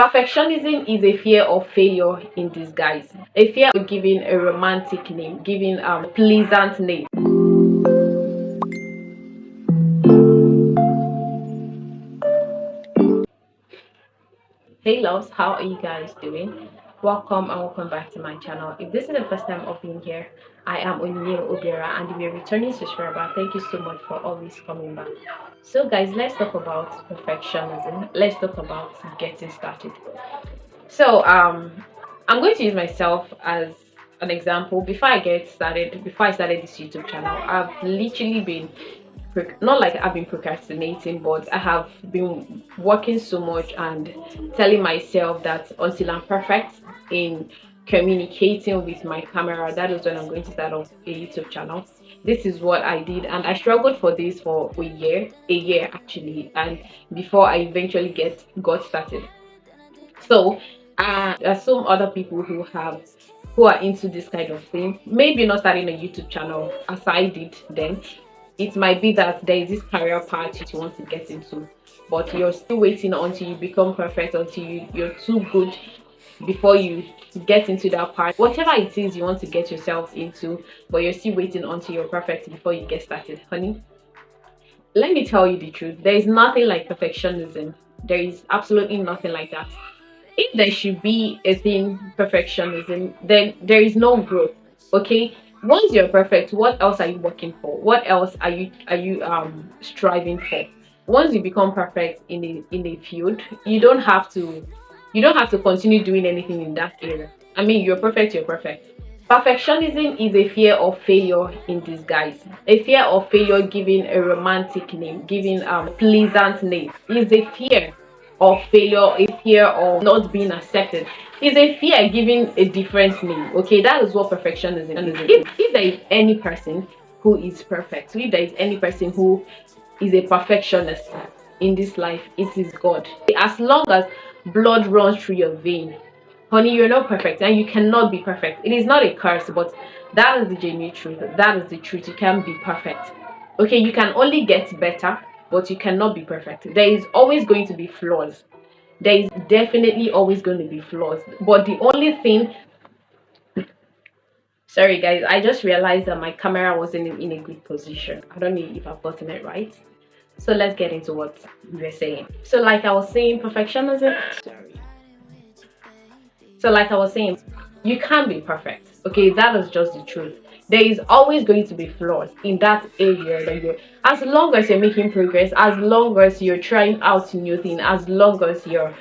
Perfectionism is a fear of failure in disguise, a fear of giving a romantic name, giving a pleasant name. Hey loves, how are you guys doing? Welcome and welcome back to my channel. If this is the first time of being here, I am Onyinye Obiora, and if you're a returning subscriber, thank you so much for always coming back. So guys, let's talk about perfectionism. Let's talk about getting started. So I'm going to use myself as an example. Before I started this YouTube channel, I've literally been not like I've been procrastinating, but I have been working so much and telling myself that until I'm perfect in communicating with my camera, that is when I'm going to start off a YouTube channel. This is what I did, and I struggled for this for a year actually, and before I eventually got started. So there are some other people who are into this kind of thing, maybe not starting a YouTube channel as I did then. It might be that there is this career path you want to get into, but you're still waiting until you become perfect, until you're too good before you get into that part. Whatever it is you want to get yourself into, but you're still waiting until you're perfect before you get started, honey. Let me tell you the truth. There is nothing like perfectionism. There is absolutely nothing like that. If there should be a thing, perfectionism, then there is no growth. Okay, once you're perfect, what else are you working for? What else are you striving for? Once you become perfect in a field, you don't have to continue doing anything in that area. I mean, you're perfect, you're perfect. Perfectionism is a fear of failure in disguise, a fear of failure giving a romantic name, giving a pleasant name. Is a fear of failure, a fear of not being accepted. Is a fear giving a different name. Okay, that is what perfectionism is. If there is any person who is perfect, if there is any person who is a perfectionist in this life, it is God. As long as blood runs through your vein, honey, you're not perfect and you cannot be perfect. It is not a curse, but that is the genuine truth. That is the truth. You can't be perfect. Okay, you can only get better, but you cannot be perfect. There is always going to be flaws. There is definitely always going to be flaws. But the only thing, sorry guys, I just realized that my camera wasn't in a good position. I don't know if I've gotten it right. So let's get into what we were saying. So like I was saying, perfectionism. Sorry. So like I was saying, you can't be perfect. Okay, that is just the truth. There is always going to be flaws in that area that you're, as long as you're making progress, as long as you're trying out new things, as long as you're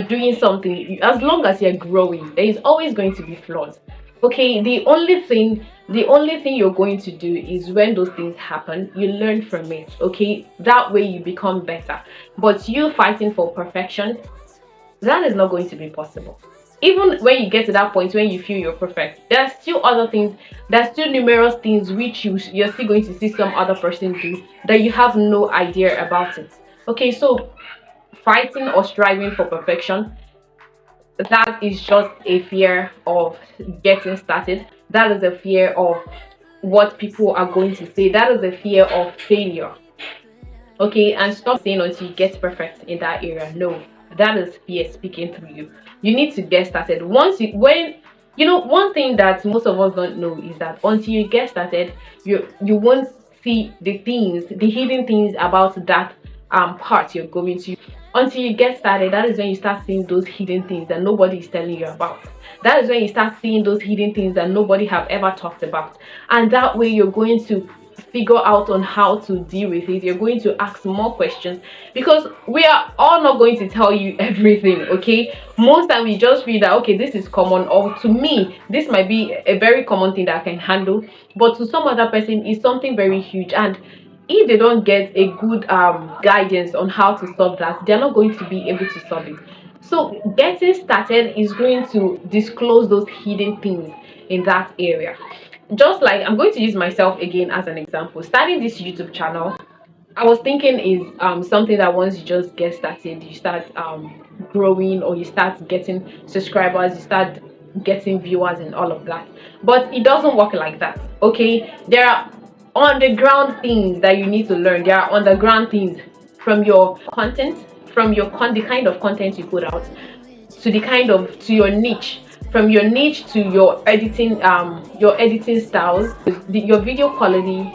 doing something, as long as you're growing, there is always going to be flaws. Okay, the only thing you're going to do is when those things happen, you learn from it. Okay, that way you become better. But you fighting for perfection, that is not going to be possible. Even when you get to that point when you feel you're perfect, there are still other things, there's still numerous things which you're still going to see some other person do that you have no idea about it. Okay, so fighting or striving for perfection, that is just a fear of getting started. That is a fear of what people are going to say. That is a fear of failure. Okay, and stop saying until you get perfect in that area. No, that is fear speaking through you. You need to get started. One thing that most of us don't know is that until you get started, you won't see the hidden things about that part you're going to. Until you get started, that is when you start seeing those hidden things that nobody is telling you about. That is when you start seeing those hidden things that nobody have ever talked about, and that way you're going to figure out on how to deal with it. You're going to ask more questions, because we are all not going to tell you everything. Okay, most time we just feel that okay, this is common, or to me this might be a very common thing that I can handle, but to some other person it's something very huge, and if they don't get a good guidance on how to solve that, they're not going to be able to solve it. So getting started is going to disclose those hidden things in that area. Just like, I'm going to use myself again as an example. Starting this YouTube channel, I was thinking is something that once you just get started, you start growing, or you start getting subscribers, you start getting viewers and all of that. But it doesn't work like that. Okay, there are underground things that you need to learn. There are underground things from your content, from the kind of content you put out, to your niche, from your niche to your editing styles. Your video quality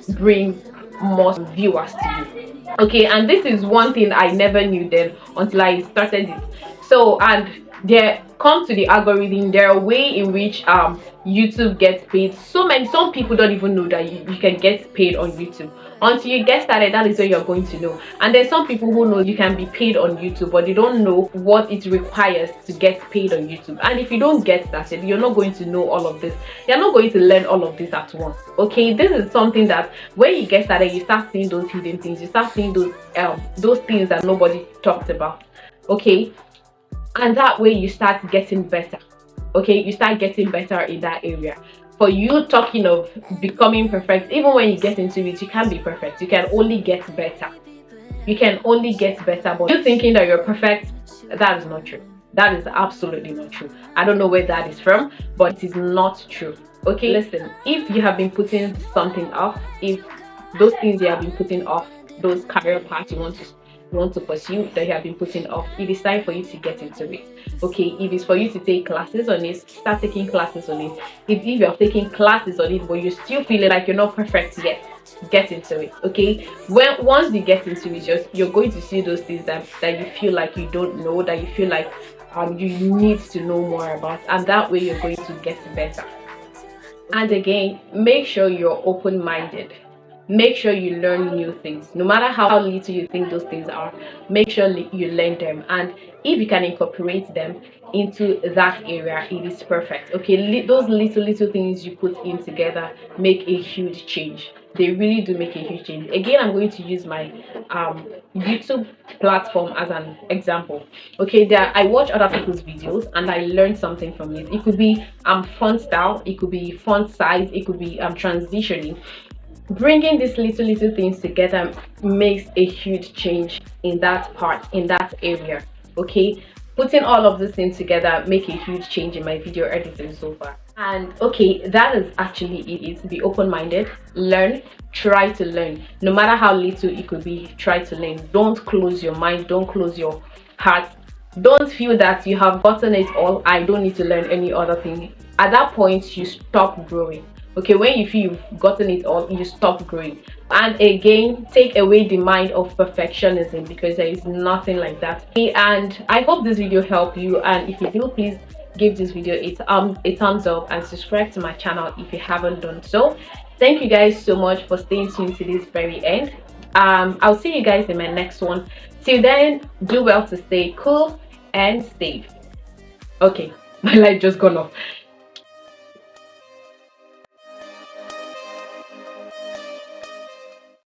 brings more viewers to you. Okay, and this is one thing I never knew then until I started it. So, and there come to the algorithm, there are way in which YouTube gets paid. Some people don't even know that you can get paid on YouTube. Until you get started, that is when you're going to know. And there's some people who know you can be paid on YouTube, but they don't know what it requires to get paid on YouTube. And if you don't get started, you're not going to know all of this. You're not going to learn all of this at once. Okay, this is something that when you get started, you start seeing those hidden things. You start seeing those things that nobody talked about. Okay, and that way you start getting better. Okay, you start getting better in that area. For you talking of becoming perfect, even when you get into it, you can't be perfect. You can only get better. You can only get better. But you thinking that you're perfect, that is not true. That is absolutely not true. I don't know where that is from, but it is not true. Okay, listen, if you have been putting something off, if those things you have been putting off, those career paths you want to pursue that you have been putting off, it is time for you to get into it. Okay, if it's for you to take classes on it, start taking classes on it. If you're taking classes on it but you're still feeling like you're not perfect yet, get into it. Okay, once you get into it, you're going to see those things that you feel like you don't know, that you feel like you need to know more about, and that way you're going to get better. And again, make sure you're open-minded. Make sure you learn new things, no matter how little you think those things are. Make sure you learn them, and if you can incorporate them into that area, it is perfect. Okay, those little things you put in together make a huge change. They really do make a huge change. Again, I'm going to use my YouTube platform as an example. Okay, I watch other people's videos and I learned something from it. It could be font style, it could be font size, it could be transitioning. Bringing these little things together makes a huge change in that area. Okay, putting all of these things together make a huge change in my video editing so far. And okay, that is actually it. Be open-minded, learn, try to learn, no matter how little it could be. Try to learn. Don't close your mind, don't close your heart. Don't feel that you have gotten it all, I don't need to learn any other thing. At that point, you stop growing. Okay, when you feel you've gotten it all, you stop growing. And again, take away the mind of perfectionism, because there is nothing like that. And I hope this video helped you, and if you do, please give this video a thumbs up and subscribe to my channel if you haven't done so. Thank you guys so much for staying tuned to this very end. I'll see you guys in my next one. Till then, do well to stay cool and safe. Okay, my light just gone off.